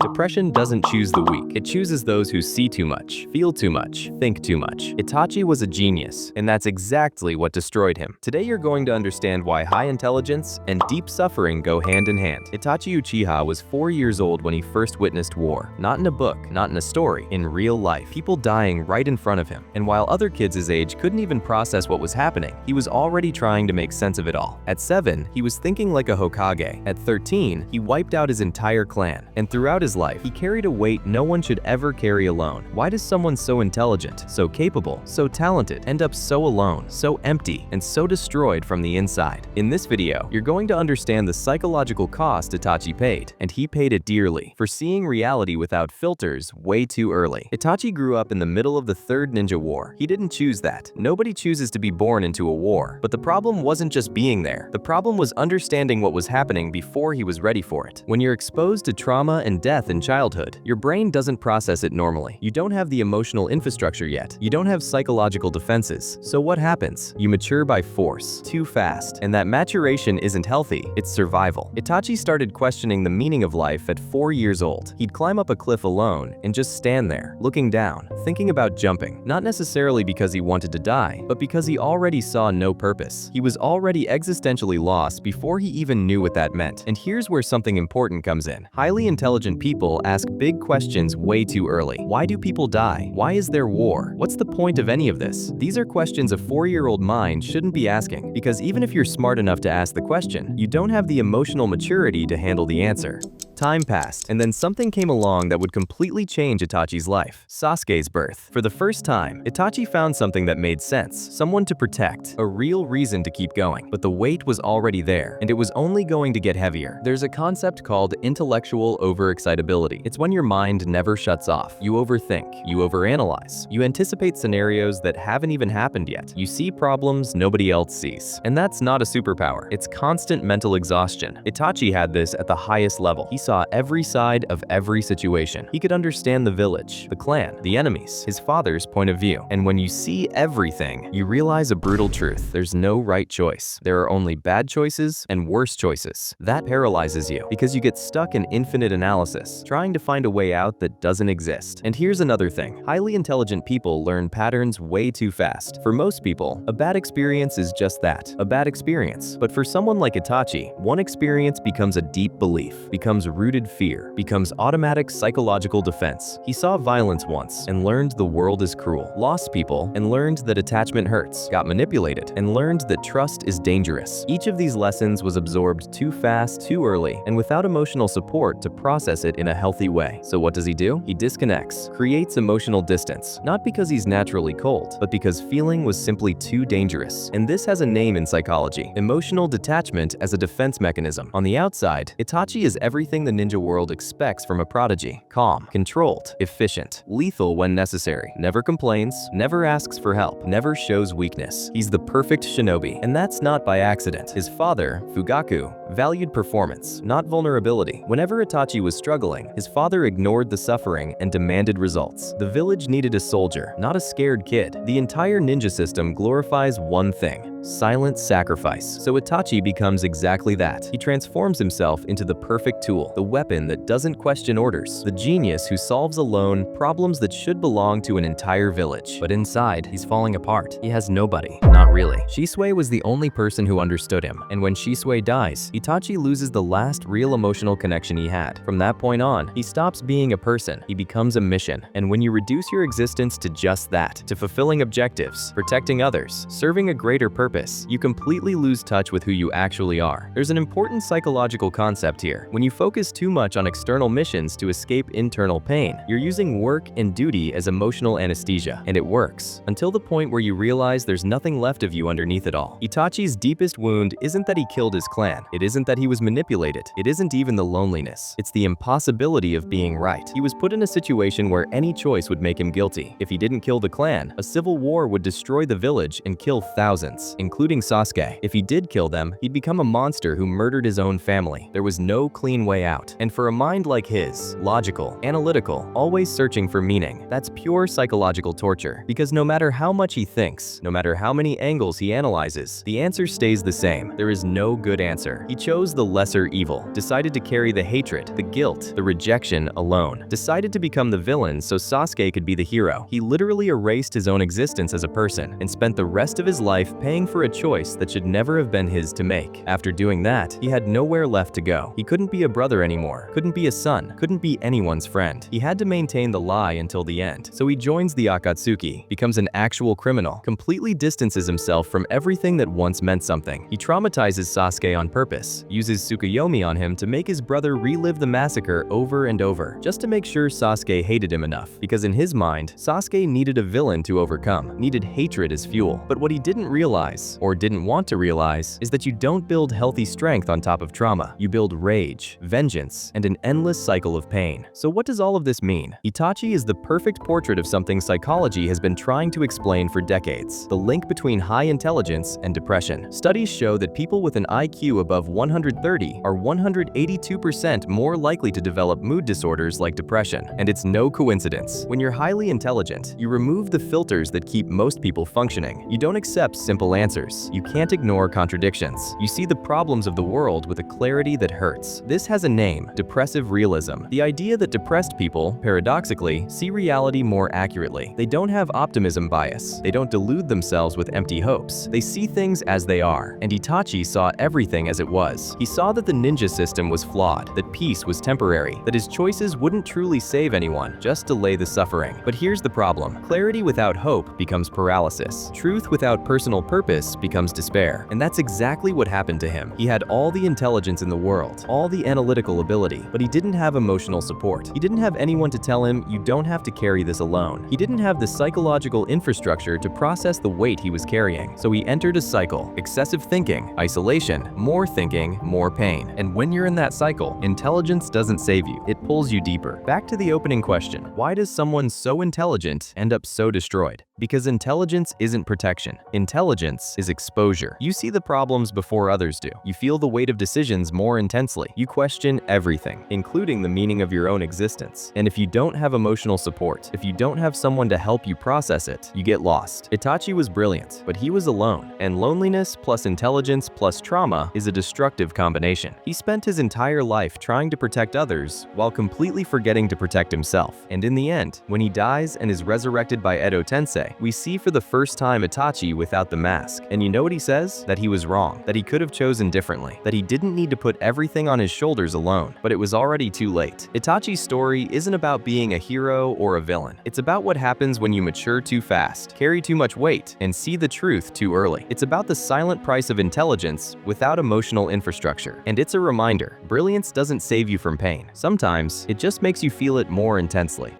Depression doesn't choose the weak. It chooses those who see too much, feel too much, think too much. Itachi was a genius, and that's exactly what destroyed him. Today you're going to understand why high intelligence and deep suffering go hand in hand. Itachi Uchiha was 4 years old when he first witnessed war. Not in a book, not in a story, in real life. People dying right in front of him. And while other kids his age couldn't even process what was happening, he was already trying to make sense of it all. At 7, he was thinking like a Hokage. At 13, he wiped out his entire clan. And throughout his life, he carried a weight no one should ever carry alone. Why does someone so intelligent, so capable, so talented end up so alone, so empty, and so destroyed from the inside? In this video, you're going to understand the psychological cost Itachi paid, and he paid it dearly, for seeing reality without filters way too early. Itachi grew up in the middle of the Third Ninja War. He didn't choose that. Nobody chooses to be born into a war. But the problem wasn't just being there. The problem was understanding what was happening before he was ready for it. When you're exposed to trauma and death in childhood, your brain doesn't process it normally. You don't have the emotional infrastructure yet. You don't have psychological defenses. So what happens? You mature by force, too fast. And that maturation isn't healthy, it's survival. Itachi started questioning the meaning of life at 4 years old. He'd climb up a cliff alone and just stand there, looking down, thinking about jumping. Not necessarily because he wanted to die, but because he already saw no purpose. He was already existentially lost before he even knew what that meant. And here's where something important comes in. Highly intelligent people ask big questions way too early. Why do people die? Why is there war? What's the point of any of this? These are questions a 4-year-old mind shouldn't be asking, because even if you're smart enough to ask the question, you don't have the emotional maturity to handle the answer. Time passed, and then something came along that would completely change Itachi's life. Sasuke's birth. For the first time, Itachi found something that made sense. Someone to protect. A real reason to keep going. But the weight was already there, and it was only going to get heavier. There's a concept called intellectual overexcitability. It's when your mind never shuts off. You overthink. You overanalyze. You anticipate scenarios that haven't even happened yet. You see problems nobody else sees. And that's not a superpower. It's constant mental exhaustion. Itachi had this at the highest level. He saw every side of every situation. He could understand the village, the clan, the enemies, his father's point of view. And when you see everything, you realize a brutal truth. There's no right choice. There are only bad choices and worse choices. That paralyzes you because you get stuck in infinite analysis, trying to find a way out that doesn't exist. And here's another thing. Highly intelligent people learn patterns way too fast. For most people, a bad experience is just that, a bad experience. But for someone like Itachi, one experience becomes a deep belief, becomes rooted fear, becomes automatic psychological defense. He saw violence once and learned the world is cruel, lost people and learned that attachment hurts, got manipulated and learned that trust is dangerous. Each of these lessons was absorbed too fast, too early, and without emotional support to process it in a healthy way. So what does he do? He disconnects, creates emotional distance, not because he's naturally cold, but because feeling was simply too dangerous. And this has a name in psychology: emotional detachment as a defense mechanism. On the outside, Itachi is everything the ninja world expects from a prodigy: calm, controlled, efficient, lethal when necessary, never complains, never asks for help, never shows weakness. He's the perfect shinobi, and that's not by accident. His father, Fugaku, valued performance, not vulnerability. Whenever Itachi was struggling, his father ignored the suffering and demanded results. The village needed a soldier, not a scared kid. The entire ninja system glorifies one thing: silent sacrifice. So Itachi becomes exactly that. He transforms himself into the perfect tool, the weapon that doesn't question orders, the genius who solves alone problems that should belong to an entire village. But inside, he's falling apart. He has nobody. Not really. Shisui was the only person who understood him, and when Shisui dies, Itachi loses the last real emotional connection he had. From that point on, he stops being a person. He becomes a mission. And when you reduce your existence to just that, to fulfilling objectives, protecting others, serving a greater purpose, you completely lose touch with who you actually are. There's an important psychological concept here. When you focus too much on external missions to escape internal pain, you're using work and duty as emotional anesthesia, and it works, until the point where you realize there's nothing left of you underneath it all. Itachi's deepest wound isn't that he killed his clan. It isn't that he was manipulated. It isn't even the loneliness. It's the impossibility of being right. He was put in a situation where any choice would make him guilty. If he didn't kill the clan, a civil war would destroy the village and kill thousands, including Sasuke. If he did kill them, he'd become a monster who murdered his own family. There was no clean way out. And for a mind like his, logical, analytical, always searching for meaning, that's pure psychological torture. Because no matter how much he thinks, no matter how many many angles he analyzes, the answer stays the same. There is no good answer. He chose the lesser evil, decided to carry the hatred, the guilt, the rejection alone, decided to become the villain so Sasuke could be the hero. He literally erased his own existence as a person and spent the rest of his life paying for a choice that should never have been his to make. After doing that, he had nowhere left to go. He couldn't be a brother anymore, couldn't be a son, couldn't be anyone's friend. He had to maintain the lie until the end. So he joins the Akatsuki, becomes an actual criminal, completely distances himself from everything that once meant something. He traumatizes Sasuke on purpose, uses Tsukuyomi on him to make his brother relive the massacre over and over, just to make sure Sasuke hated him enough. Because in his mind, Sasuke needed a villain to overcome, needed hatred as fuel. But what he didn't realize, or didn't want to realize, is that you don't build healthy strength on top of trauma. You build rage, vengeance, and an endless cycle of pain. So what does all of this mean? Itachi is the perfect portrait of something psychology has been trying to explain for decades: the link between high intelligence and depression. Studies show that people with an IQ above 130 are 182% more likely to develop mood disorders like depression. And it's no coincidence. When you're highly intelligent, you remove the filters that keep most people functioning. You don't accept simple answers. You can't ignore contradictions. You see the problems of the world with a clarity that hurts. This has a name: depressive realism. The idea that depressed people, paradoxically, see reality more accurately. They don't have optimism bias. They don't delude themselves with empty hopes. They see things as they are. And Itachi saw everything as it was. He saw that the ninja system was flawed, that peace was temporary, that his choices wouldn't truly save anyone, just delay the suffering. But here's the problem: clarity without hope becomes paralysis. Truth without personal purpose becomes despair. And that's exactly what happened to him. He had all the intelligence in the world, all the analytical ability, but he didn't have emotional support. He didn't have anyone to tell him, you don't have to carry this alone. He didn't have the psychological infrastructure to process the weight he was carrying. So he entered a cycle: excessive thinking, isolation, more thinking, more pain. And when you're in that cycle, intelligence doesn't save you. It pulls you deeper. Back to the opening question: why does someone so intelligent end up so destroyed? Because intelligence isn't protection. Intelligence is exposure. You see the problems before others do. You feel the weight of decisions more intensely. You question everything, including the meaning of your own existence. And if you don't have emotional support, if you don't have someone to help you process it, you get lost. Itachi was brilliant, but he was alone. And loneliness plus intelligence plus trauma is a destructive combination. He spent his entire life trying to protect others while completely forgetting to protect himself. And in the end, when he dies and is resurrected by Edo Tensei, we see for the first time Itachi without the mask. And you know what he says? That he was wrong, that he could have chosen differently, that he didn't need to put everything on his shoulders alone, but it was already too late. Itachi's story isn't about being a hero or a villain. It's about what happens when you mature too fast, carry too much weight, and see the truth too early. It's about the silent price of intelligence without emotional infrastructure. And it's a reminder: brilliance doesn't save you from pain. Sometimes it just makes you feel it more intensely.